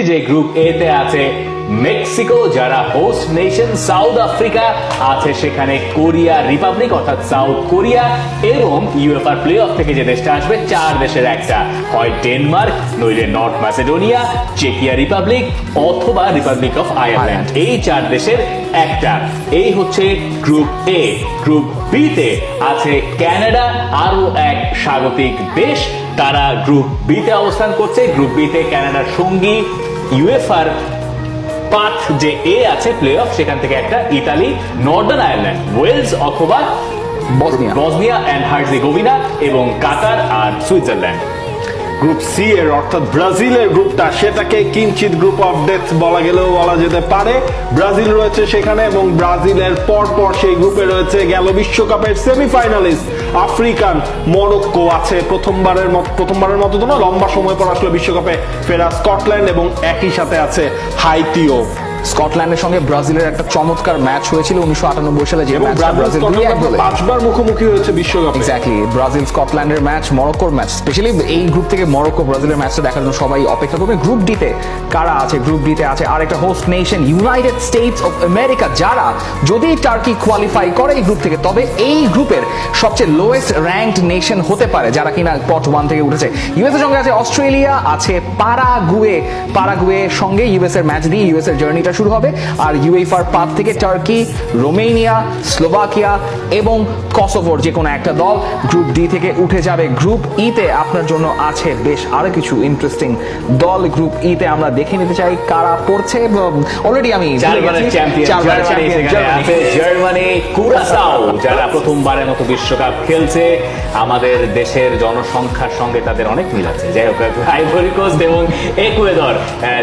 যে গ্রুপ এ তে আছে মেক্সিকো যারা হোস্ট নেশন, সাউথ আফ্রিকা আছে সেখানে কোরিয়া রিপাবলিক অর্থাৎ সাউথ কোরিয়া, এবং ইউএফআর প্লে অফ থেকে যে দেশটা আসবে 4 দেশের একটা, হয় ডেনমার্ক, নইলে নর্থ ম্যাসেডোনিয়া, চেকিয়া রিপাবলিক অথবা রিপাবলিক অফ আয়ারল্যান্ড। এই 4 দেশের একটা। এই হচ্ছে গ্রুপ এ। গ্রুপ বি তে আছে কানাডা, আরো এক স্বাগতিক দেশ, তারা গ্রুপ বি তে অবস্থান করছে। গ্রুপ বি তে কানাডার সঙ্গী ইউএফআর পাথ যে এ আছে প্লে অফ, সেখান থেকে একটা ইতালি, নর্দার্ন আয়ারল্যান্ড, ওয়েলস অথবা বসনিয়া এন্ড হার্জেগোভিনা, এবং কাতার আর সুইজারল্যান্ড। গ্রুপ সি এর অর্থাৎ ব্রাজিলের গ্রুপটা, সেটাকে কিঞ্চিত গ্রুপ অফ ডেথ বলা গেলেও বলা যেতে পারে। ব্রাজিল রয়েছে সেখানে, এবং ব্রাজিলের পর সেই গ্রুপে রয়েছে গেল বিশ্বকাপের সেমিফাইনালিস্ট আফ্রিকান মরক্কো আছে, প্রথমবারের মতো তো না, লম্বা সময় পর আসলে বিশ্বকাপে ফেরা স্কটল্যান্ড, এবং একই সাথে আছে হাইতিও। স্কটল্যান্ডের সঙ্গে ব্রাজিলের একটা চমৎকার ম্যাচ হয়েছিল 1998 সালে, যে ম্যাচটা ব্রাজিল 2-1 গোলে 5বার মুখোমুখি হয়েছে বিশ্বকাপে। এক্স্যাক্টলি, ব্রাজিল স্কটল্যান্ডের ম্যাচ, মরক্কোর ম্যাচ, স্পেশালি এই গ্রুপ থেকে মরক্কো ব্রাজিলের ম্যাচটা দেখার জন্য সবাই অপেক্ষা করবে। গ্রুপ ডি তে কারা আছে? গ্রুপ ডি তে আছে আরেকটা host nation United states of America, যারা যদি টার্কি কোয়ালিফাই করে এই গ্রুপ থেকে, তবে এই গ্রুপের সবচেয়ে লোয়েস্ট র্যাঙ্কড নেশন হতে পারে, যারা কিনা পট 1 থেকে উঠেছে। ইউএস এর সঙ্গে আছে অস্ট্রেলিয়া, আছে পারাগুয়ের সঙ্গে ইউএস এর ম্যাচ দিয়ে ইউএস এর জার্নিটা শুরু হবে। আর ইউএফআর পাথ থেকে টার্কি, রোমেনিয়া, স্লোভাকিয়া এবং কসোভোর যে কোনো একটা দল গ্রুপ ডি থেকে উঠে যাবে। গ্রুপ ই তে আপনার জন্য আছে বেশ আরো কিছু ইন্টারেস্টিং দল। গ্রুপ ই তে আমরা দেখে নিতে চাই কারা পড়ছে। অলরেডি আমি জার্মানি, কুরাসাও যারা প্রথমবারের মতো বিশ্বকাপ খেলছে, আমাদের দেশের জনসংখ্যার সঙ্গে তাদের অনেক মিল আছে। যাই হোক, আইভরি কোস্ট এবং একুয়েদর,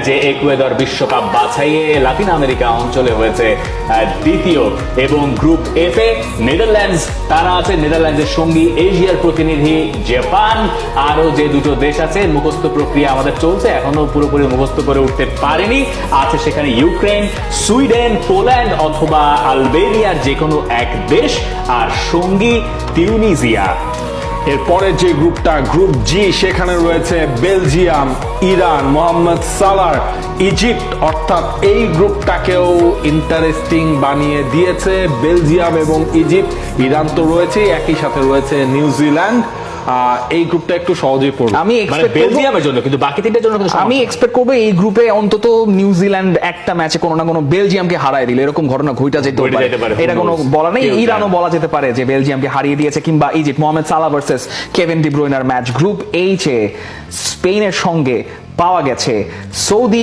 যে একুয়েদর বিশ্বকাপ বাছাইয়ে লাতিন আমেরিকা অঞ্চলে হয়েছে দ্বিতীয়। এবং গ্রুপ এফ এ নেদারল্যান্ডস, তারা আছে নেদারল্যান্ডসের সঙ্গী এশিয়ার প্রতিনিধি জাপান। আরো যে দুটো দেশ আছে, মুখস্থ প্রক্রিয়া আমাদের চলছে, এখনো পুরোপুরি মুখস্থ করে উঠতে পারেনি, আছে সেখানে ইউক্রেন, সুইডেন, পোল্যান্ড অথবা আলবেনিয়ার যে কোনো এক দেশ, আর সঙ্গী তিউনিসিয়া। এরপরে যে গ্রুপটা গ্রুপ জি, সেখানে রয়েছে বেলজিয়াম, ইরান, মোহাম্মদ সালার, ইজিপ্ট, অর্থাৎ এই গ্রুপটাকেও ইন্টারেস্টিং বানিয়ে দিয়েছে বেলজিয়াম এবং ইজিপ্ট। ইরান তো রয়েছে, একই সাথে রয়েছে নিউজিল্যান্ড। এই গ্রুপটা একটু সহজেই পড়বে আমি বেলজিয়ামের জন্য, কিন্তু বাকি তিনটার জন্য আমি এক্সপেক্ট করবো এই গ্রুপে অন্তত নিউজিল্যান্ড একটা ম্যাচে কোনো না কোনো বেলজিয়ামকে হারায় দিলে, এরকম ঘটনা ঘটে যেতে পারে, এটা কোনো বলা নেই। ইরানও বলা যেতে পারে যে বেলজিয়ামকে হারিয়ে দিয়েছে, কিংবা Egypt, Mohamed Salah versus Kevin De ব্রুইনার ম্যাচ। গ্রুপ এইচ এ স্পেনের সঙ্গে পাওয়া গেছে সৌদি